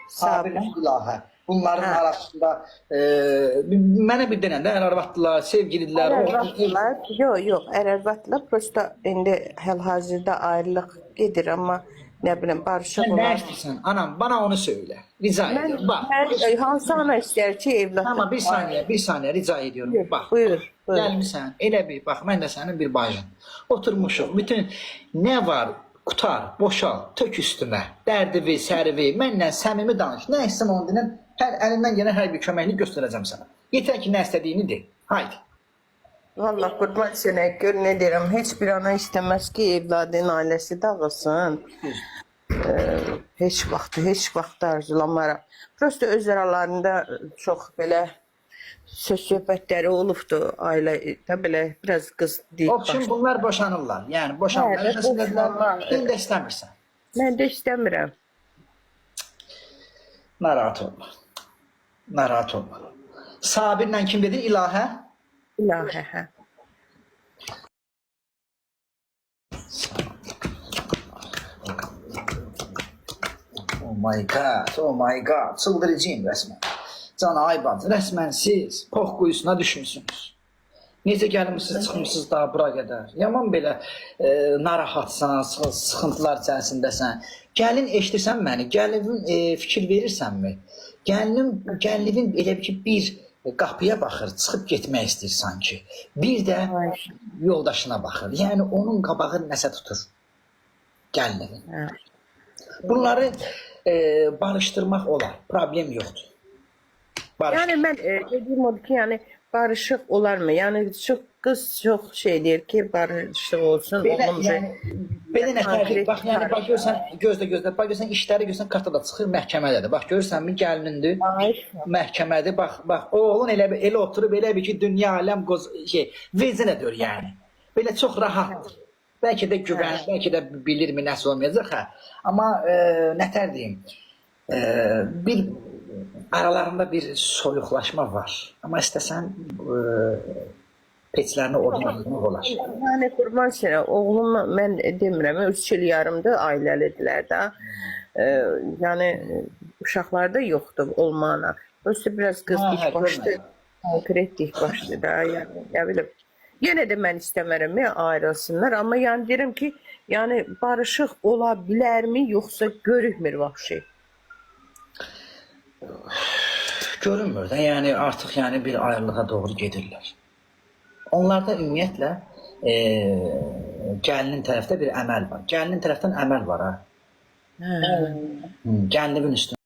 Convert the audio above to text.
Sabir, İlahə. Bunların Hə. arasında mənə bir denən də ərarvatdılar, sevgilidirlər. Ərarvatdılar. Yox, ərarvatdılar. Prosta indi hal-hazırda ayrılıq gedir, amma nə bilim barışıq Sən nə olan. istəyirsən? Anam, bana onu söylə. Rica edirəm. Bax. Hansı ana istər ki, evlat? Amma bir saniyə rica ediyorum. Buyur, Bax. buyur. Gəlmisən, elə bir, bax, mən də sənin bir bacın. Oturmuşuq, bütün nə var, qutar, boşal, tök üstümə, dərdivi, sərivi, mənlə səmimi danış. Nə istəyirsən onu dinən, əlimdən gələn hər bir köməklik göstərəcəm sənə. Yetər ki, nə istədiyini de. Haydi. Vallahi qurban sənə gör nə deyirəm. Heç bir ana istəməz ki, evladın ailəsi dağılsın. Heç vaxt arzulamaram. Prosta öz aralarında çox belə söz söhbətləri olubdu ailədə belə biraz qız deyib. Obşun bunlar boşanırlar. Yəni boşanırlar. Hə, boşanırlar. Sən də istəmirsən. Mən də istəmirəm. Narahat olma. Narahat olma. Sabirlə kim dedi? İlahə? İlahə, hə. Oh my god. Çıldıracağım resmen. Can Aybad, resmen siz pox quyusuna düşmüşsünüz. Necə gəlmişsiniz, çıxmışsınız daha bura qədər. Yaman belə narahatsan, sıxıntılar içərisindəsən. Gəlin eşitirsən məni, gəlin fikir verirsənmi? Gəlinin elə ki bir qapıya baxır, çıxıb getmək istəyir sanki. Bir də yoldaşına baxır. Yəni onun qabağı nəsə tutur. Gəlinin. Bunları barışdırmaq olar, problem yoxdur. Yəni mən dediyim odur ki, yəni barışıq olarmı? Yəni qız çox şey deyir ki, barışıq olsun. Belə nətər, bax, yəni bax görsən, gözlə, bax görsən işləri görsən kartada çıxır məhkəmədədir. Bax görsən mi gəlinindir, məhkəmədir. Bax oğlun elə oturub elə bir ki, dünya aləm vezinə dör yəni. Belə çox rahatdır. Bəlkə də güvən, bəlkə də bilirmi nəsə olmayacaq, hə. Amma nətər deyim, bir aralarında bir soyuqlaşma var. Amma istəsən peçlərini odunlatmaq olar. Yəni qurban sənə, oğlum mən demirəm, 3 il yarımdır ailəlidirlər də. Yəni uşaqlarda yoxdur olmağına. Prosta biraz qız dik başdı, konkret dik başdı da. Yəni nə bilim. Yenə də mən istəmərəm ayrılsınlar, amma yəni deyirəm ki, yəni barışıq ola bilərmi, yoxsa görünmür vəxşi? Görünmür də, yəni artıq yəni bir ayrılığa doğru gedirlər. Onlarda ümumiyyətlə gəlinin tərəfdə bir əməl var. Gəlinin tərəfdən əməl var ha. Gəlinin üstündə.